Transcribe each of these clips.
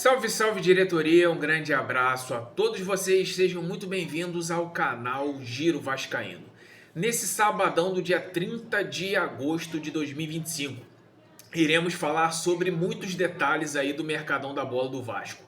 Salve, salve diretoria, um grande abraço a todos vocês, sejam muito bem-vindos ao canal Giro Vascaíno. Nesse sabadão do dia 30 de agosto de 2025, iremos falar sobre muitos detalhes aí do mercadão da bola do Vasco.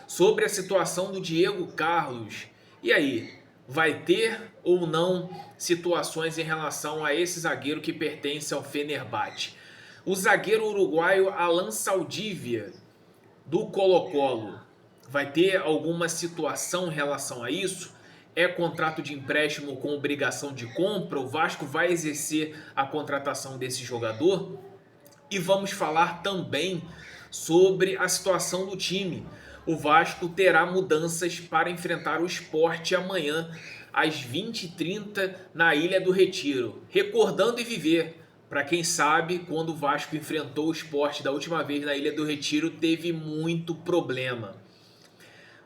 Sobre a situação do Diego Carlos. E aí, vai ter ou não situações em relação a esse zagueiro que pertence ao Fenerbahçe? O zagueiro uruguaio Alan Saldívia do Colo-Colo vai ter alguma situação em relação a isso? É contrato de empréstimo com obrigação de compra? O Vasco vai exercer a contratação desse jogador? E vamos falar também sobre a situação do time. O Vasco terá mudanças para enfrentar o Sport amanhã às 20h30 na Ilha do Retiro. Recordando e viver. Para quem sabe, quando o Vasco enfrentou o Sport da última vez na Ilha do Retiro, teve muito problema.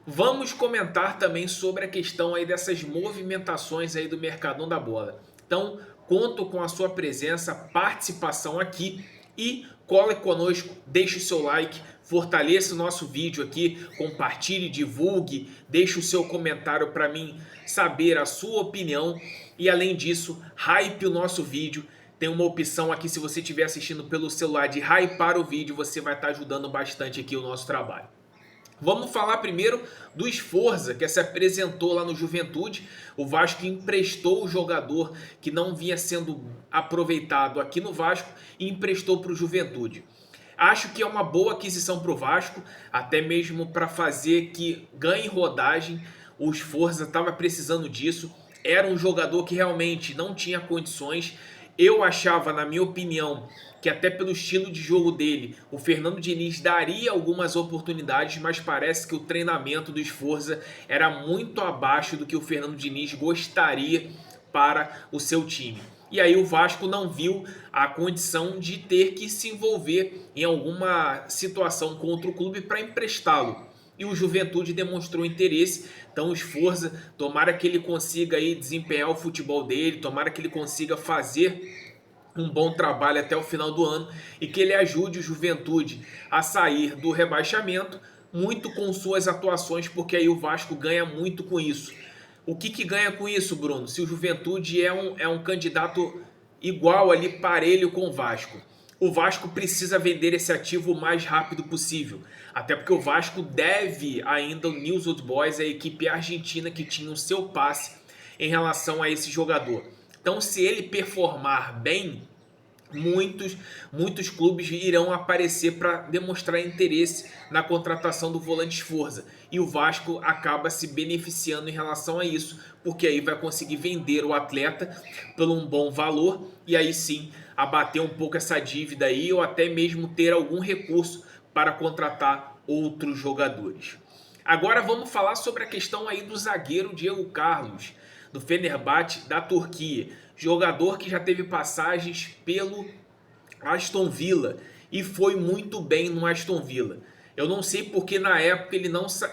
Vamos comentar também sobre a questão aí dessas movimentações aí do mercadão da bola. Então, conto com a sua presença, participação aqui e cola conosco, deixe o seu like, fortaleça o nosso vídeo aqui, compartilhe, divulgue, deixe o seu comentário para mim saber a sua opinião e além disso, hype o nosso vídeo. Tem uma opção aqui, se você estiver assistindo pelo celular, de hypar o vídeo, você vai estar ajudando bastante aqui o nosso trabalho. Vamos falar primeiro do Sforza, que se apresentou lá no Juventude. O Vasco emprestou o jogador que não vinha sendo aproveitado aqui no Vasco e emprestou para o Juventude. Acho que é uma boa aquisição para o Vasco, até mesmo para fazer que ganhe rodagem. O Sforza estava precisando disso. Era um jogador que realmente não tinha condições. Eu achava, na minha opinião, que até pelo estilo de jogo dele, o Fernando Diniz daria algumas oportunidades, mas parece que o treinamento do Sforza era muito abaixo do que o Fernando Diniz gostaria para o seu time. E aí o Vasco não viu a condição de ter que se envolver em alguma situação contra o clube para emprestá-lo. E o Juventude demonstrou interesse, então o Sforza, tomara que ele consiga aí desempenhar o futebol dele, tomara que ele consiga fazer um bom trabalho até o final do ano e que ele ajude o Juventude a sair do rebaixamento, muito com suas atuações, porque aí o Vasco ganha muito com isso. O que ganha com isso, Bruno? Se o Juventude é um candidato igual ali, parelho com o Vasco precisa vender esse ativo o mais rápido possível. Até porque o Vasco deve ainda o News Old Boys, a equipe argentina que tinha o seu passe em relação a esse jogador. Então, se ele performar bem, muitos clubes irão aparecer para demonstrar interesse na contratação do volante Sforza. E o Vasco acaba se beneficiando em relação a isso, porque aí vai conseguir vender o atleta por um bom valor e aí sim abater um pouco essa dívida aí ou até mesmo ter algum recurso para contratar outros jogadores. Agora vamos falar sobre a questão aí do zagueiro Diego Carlos, do Fenerbahçe da Turquia. Jogador que já teve passagens pelo Aston Villa e foi muito bem no Aston Villa. Eu não sei porque na época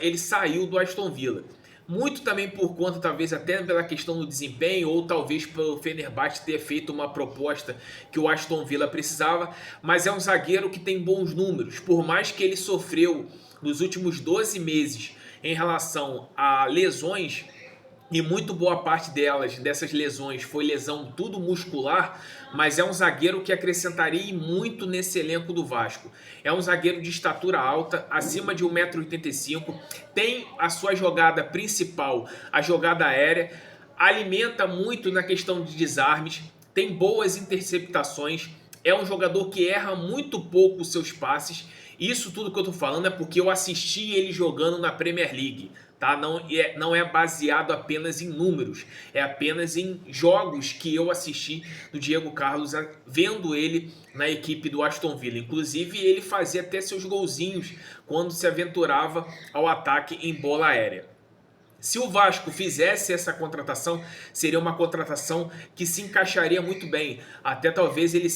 ele saiu do Aston Villa. Muito também por conta, talvez até pela questão do desempenho, ou talvez pelo Fenerbahçe ter feito uma proposta que o Aston Villa precisava, mas é um zagueiro que tem bons números. Por mais que ele sofreu nos últimos 12 meses em relação a lesões, e muito boa parte dessas lesões foi lesão tudo muscular, mas é um zagueiro que acrescentaria muito nesse elenco do Vasco. É um zagueiro de estatura alta, acima de 1,85 m, tem a sua jogada principal, a jogada aérea, alimenta muito na questão de desarmes, tem boas interceptações, é um jogador que erra muito pouco os seus passes. Isso tudo que eu estou falando é porque eu assisti ele jogando na Premier League. Tá? Não é baseado apenas em números, é apenas em jogos que eu assisti do Diego Carlos, vendo ele na equipe do Aston Villa. Inclusive ele fazia até seus golzinhos quando se aventurava ao ataque em bola aérea. Se o Vasco fizesse essa contratação, seria uma contratação que se encaixaria muito bem. Até talvez ele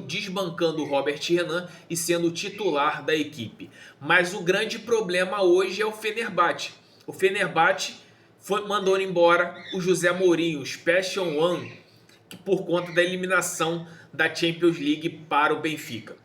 desbancando o Robert Renan e sendo titular da equipe. Mas o grande problema hoje é o Fenerbahçe. O Fenerbahçe mandou embora o José Mourinho, o Special One, por conta da eliminação da Champions League para o Benfica.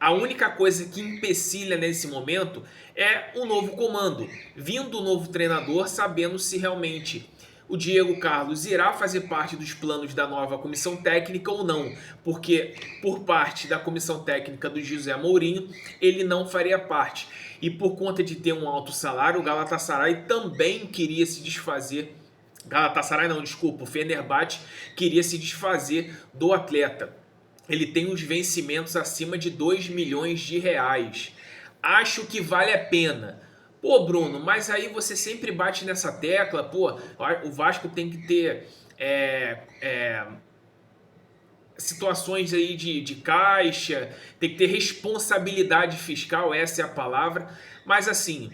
A única coisa que empecilha nesse momento é o novo comando, vindo o novo treinador, sabendo se realmente o Diego Carlos irá fazer parte dos planos da nova comissão técnica ou não, porque por parte da comissão técnica do José Mourinho, ele não faria parte. E por conta de ter um alto salário, o Galatasaray também queria se desfazer. Galatasaray não, desculpa, o Fenerbahçe queria se desfazer do atleta. Ele tem uns vencimentos acima de 2 milhões de reais. Acho que vale a pena. Pô, Bruno, mas aí você sempre bate nessa tecla, pô, o Vasco tem que ter situações aí de caixa, tem que ter responsabilidade fiscal, essa é a palavra, mas assim,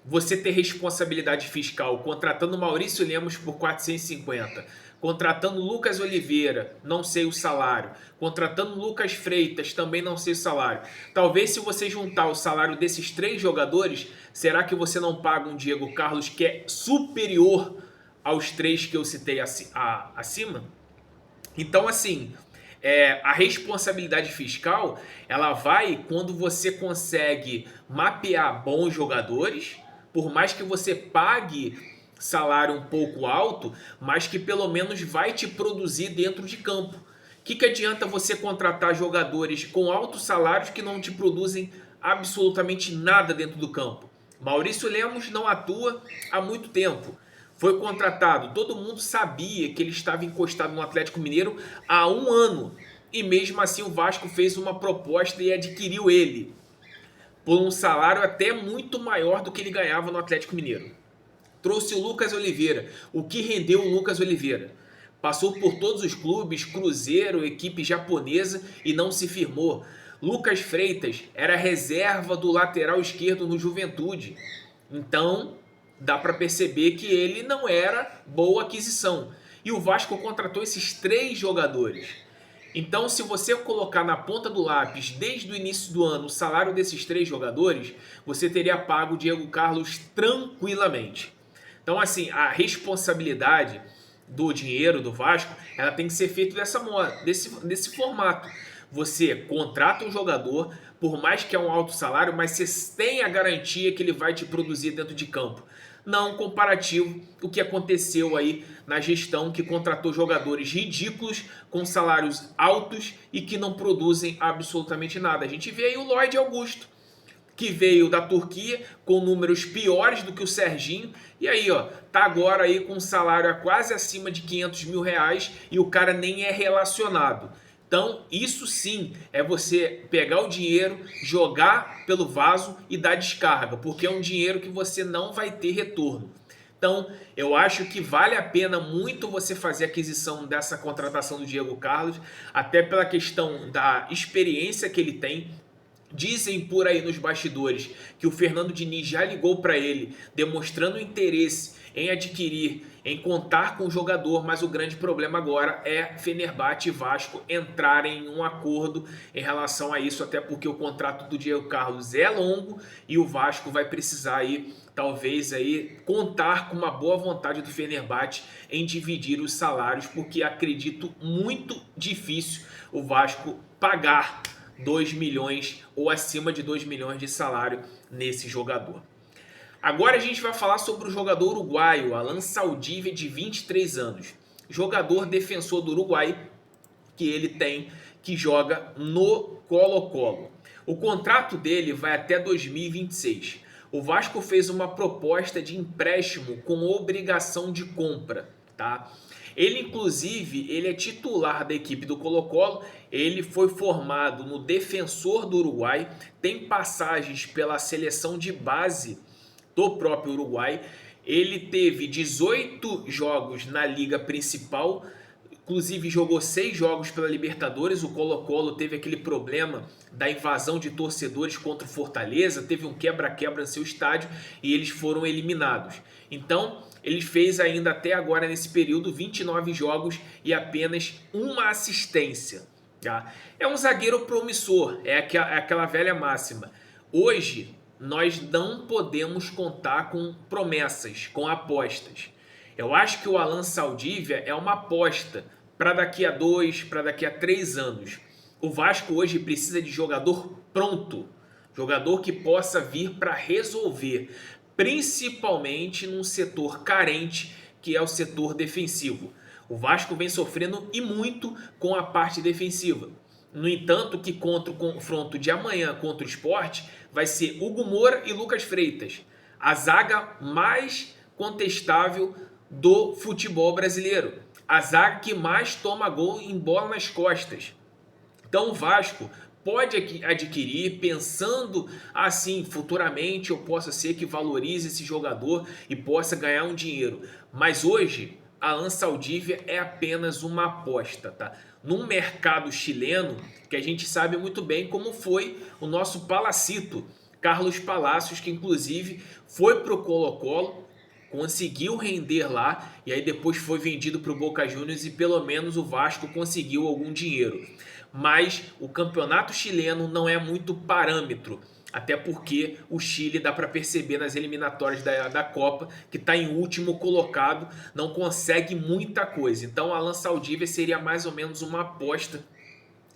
você ter responsabilidade fiscal contratando Maurício Lemos por 450, contratando Lucas Oliveira, não sei o salário, contratando Lucas Freitas, também não sei o salário. Talvez se você juntar o salário desses 3 jogadores, será que você não paga um Diego Carlos que é superior aos 3 que eu citei acima? Então, assim, a responsabilidade fiscal, ela vai quando você consegue mapear bons jogadores, por mais que você pague salário um pouco alto, mas que pelo menos vai te produzir dentro de campo. O que adianta você contratar jogadores com altos salários que não te produzem absolutamente nada dentro do campo? Maurício Lemos não atua há muito tempo. Foi contratado, todo mundo sabia que ele estava encostado no Atlético Mineiro há 1 ano. E mesmo assim o Vasco fez uma proposta e adquiriu ele por um salário até muito maior do que ele ganhava no Atlético Mineiro. Trouxe o Lucas Oliveira. O que rendeu o Lucas Oliveira? Passou por todos os clubes, Cruzeiro, equipe japonesa e não se firmou. Lucas Freitas era reserva do lateral esquerdo no Juventude. Então, dá para perceber que ele não era boa aquisição. E o Vasco contratou esses 3 jogadores. Então, se você colocar na ponta do lápis, desde o início do ano, o salário desses 3 jogadores, você teria pago o Diego Carlos tranquilamente. Então, assim, a responsabilidade do dinheiro do Vasco, ela tem que ser feita desse formato. Você contrata um jogador, por mais que é um alto salário, mas você tem a garantia que ele vai te produzir dentro de campo. Não comparativo o que aconteceu aí na gestão que contratou jogadores ridículos com salários altos e que não produzem absolutamente nada. A gente vê aí o Lloyd Augusto, que veio da Turquia com números piores do que o Serginho, e aí, ó, tá agora aí com um salário quase acima de 500 mil reais e o cara nem é relacionado. Então, isso sim é você pegar o dinheiro, jogar pelo vaso e dar descarga, porque é um dinheiro que você não vai ter retorno. Então, eu acho que vale a pena muito você fazer a aquisição dessa contratação do Diego Carlos, até pela questão da experiência que ele tem. Dizem por aí nos bastidores que o Fernando Diniz já ligou para ele, demonstrando interesse em adquirir, em contar com o jogador, mas o grande problema agora é Fenerbahçe e Vasco entrarem em um acordo em relação a isso, até porque o contrato do Diego Carlos é longo e o Vasco vai precisar aí, talvez aí, contar com uma boa vontade do Fenerbahçe em dividir os salários, porque acredito muito difícil o Vasco pagar 2 milhões ou acima de 2 milhões de salário nesse jogador. Agora a gente vai falar sobre o jogador uruguaio, Alan Saldivia, de 23 anos. Jogador defensor do Uruguai, que ele tem, que joga no Colo-Colo. O contrato dele vai até 2026. O Vasco fez uma proposta de empréstimo com obrigação de compra, tá? Ele, inclusive, ele é titular da equipe do Colo-Colo, ele foi formado no Defensor do Uruguai, tem passagens pela seleção de base do próprio Uruguai, ele teve 18 jogos na liga principal, inclusive jogou 6 jogos pela Libertadores. O Colo-Colo teve aquele problema da invasão de torcedores contra o Fortaleza, teve um quebra-quebra no seu estádio e eles foram eliminados. Então, ele fez ainda até agora nesse período 29 jogos e apenas uma assistência. Tá? É um zagueiro promissor, é aquela velha máxima. Hoje, nós não podemos contar com promessas, com apostas. Eu acho que o Alan Saldivia é uma aposta para daqui a 2, para daqui a 3 anos. O Vasco hoje precisa de jogador pronto, jogador que possa vir para resolver, principalmente num setor carente que é o setor defensivo. O Vasco vem sofrendo e muito com a parte defensiva. No entanto, que contra o confronto de amanhã contra o Sport vai ser Hugo Moura e Lucas Freitas, a zaga mais contestável do futebol brasileiro, a zaga que mais toma gol em bola nas costas. Então o Vasco pode adquirir, pensando assim, futuramente eu possa ser que valorize esse jogador e possa ganhar um dinheiro. Mas hoje, Alan Saldívia é apenas uma aposta, tá? Num mercado chileno, que a gente sabe muito bem como foi o nosso Palacito, Carlos Palacios, que inclusive foi pro Colo-Colo, conseguiu render lá e aí depois foi vendido para o Boca Juniors e pelo menos o Vasco conseguiu algum dinheiro. Mas o campeonato chileno não é muito parâmetro, até porque o Chile dá para perceber nas eliminatórias da Copa que está em último colocado, não consegue muita coisa. Então Alan Saldívia seria mais ou menos uma aposta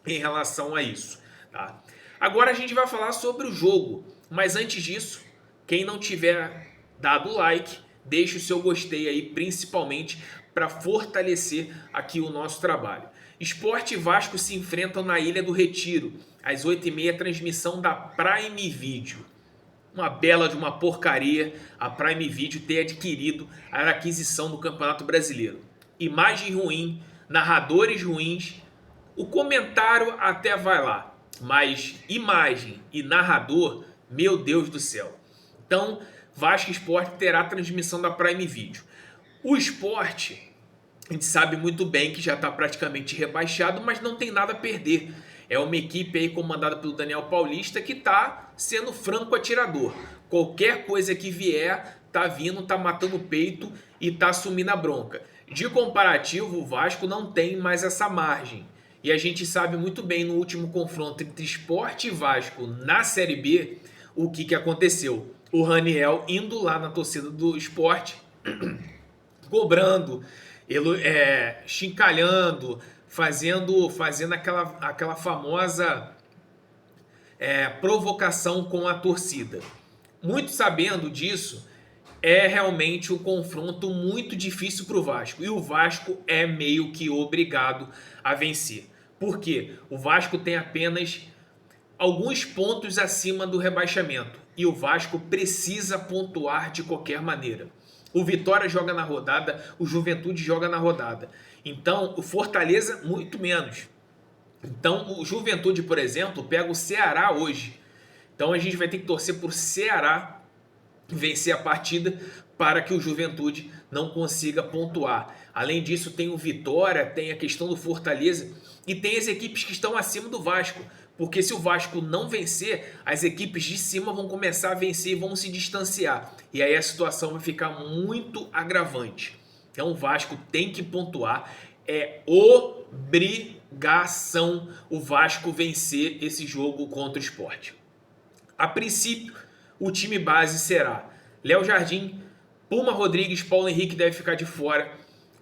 em relação a isso. Tá? Agora a gente vai falar sobre o jogo, mas antes disso, quem não tiver dado like, deixe o seu gostei aí, principalmente para fortalecer aqui o nosso trabalho. Sport e Vasco se enfrentam na Ilha do Retiro, às 8h30, transmissão da Prime Video. Uma bela de uma porcaria a Prime Video ter adquirido a aquisição do Campeonato Brasileiro. Imagem ruim, narradores ruins, o comentário até vai lá, mas imagem e narrador, meu Deus do céu. Então, Vasco Sport terá a transmissão da Prime Video. O Sport, a gente sabe muito bem que já está praticamente rebaixado, mas não tem nada a perder. É uma equipe aí comandada pelo Daniel Paulista que está sendo franco atirador. Qualquer coisa que vier, tá vindo, tá matando o peito e tá assumindo a bronca. De comparativo, o Vasco não tem mais essa margem. E a gente sabe muito bem no último confronto entre Sport e Vasco na Série B o que aconteceu. O Raniel indo lá na torcida do Sport, cobrando, chincalhando, fazendo aquela famosa provocação com a torcida. Muito sabendo disso, é realmente um confronto muito difícil para o Vasco. E o Vasco é meio que obrigado a vencer. Por quê? O Vasco tem apenas alguns pontos acima do rebaixamento. E o Vasco precisa pontuar de qualquer maneira. O Vitória joga na rodada, o Juventude joga na rodada. Então, o Fortaleza, muito menos. Então, o Juventude, por exemplo, pega o Ceará hoje. Então, a gente vai ter que torcer por Ceará vencer a partida para que o Juventude não consiga pontuar. Além disso, tem o Vitória, tem a questão do Fortaleza e tem as equipes que estão acima do Vasco. Porque se o Vasco não vencer, as equipes de cima vão começar a vencer e vão se distanciar. E aí a situação vai ficar muito agravante. Então o Vasco tem que pontuar. É obrigação o Vasco vencer esse jogo contra o Sport. A princípio, o time base será Léo Jardim, Puma Rodrigues, Paulo Henrique deve ficar de fora,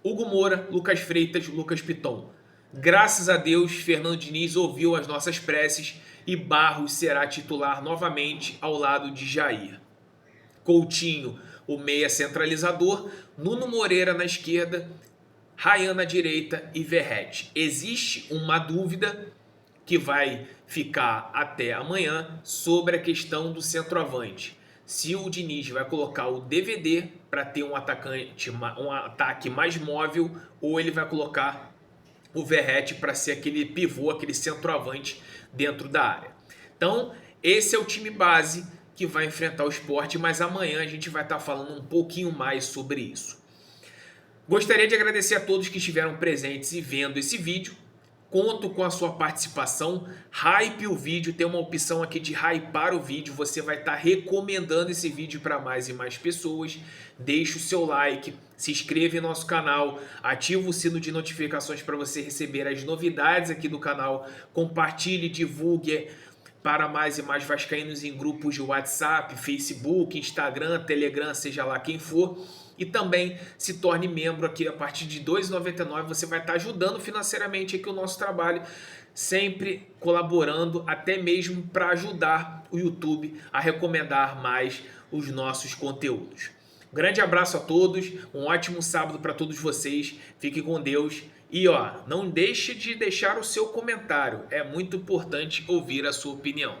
Hugo Moura, Lucas Freitas, Lucas Piton. Graças a Deus, Fernando Diniz ouviu as nossas preces e Barros será titular novamente ao lado de Jair. Coutinho, o meia centralizador, Nuno Moreira na esquerda, Ryan na direita e Verratti. Existe uma dúvida que vai ficar até amanhã sobre a questão do centroavante. Se o Diniz vai colocar o DVD para ter um ataque mais móvel ou ele vai colocar o Verratti para ser aquele pivô, aquele centroavante dentro da área. Então, esse é o time base que vai enfrentar o Sport, mas amanhã a gente vai estar falando um pouquinho mais sobre isso. Gostaria de agradecer a todos que estiveram presentes e vendo esse vídeo. Conto com a sua participação, hype o vídeo, tem uma opção aqui de hypar o vídeo, você vai estar recomendando esse vídeo para mais e mais pessoas, deixe o seu like, se inscreva em nosso canal, ativa o sino de notificações para você receber as novidades aqui do canal, compartilhe, divulgue para mais e mais vascaínos em grupos de WhatsApp, Facebook, Instagram, Telegram, seja lá quem for. E também se torne membro aqui a partir de R$ 2,99. Você vai estar ajudando financeiramente aqui o nosso trabalho. sempre colaborando até mesmo para ajudar o YouTube a recomendar mais os nossos conteúdos. Um grande abraço a todos, um ótimo sábado para todos vocês, fiquem com Deus e não deixe de deixar o seu comentário, é muito importante ouvir a sua opinião.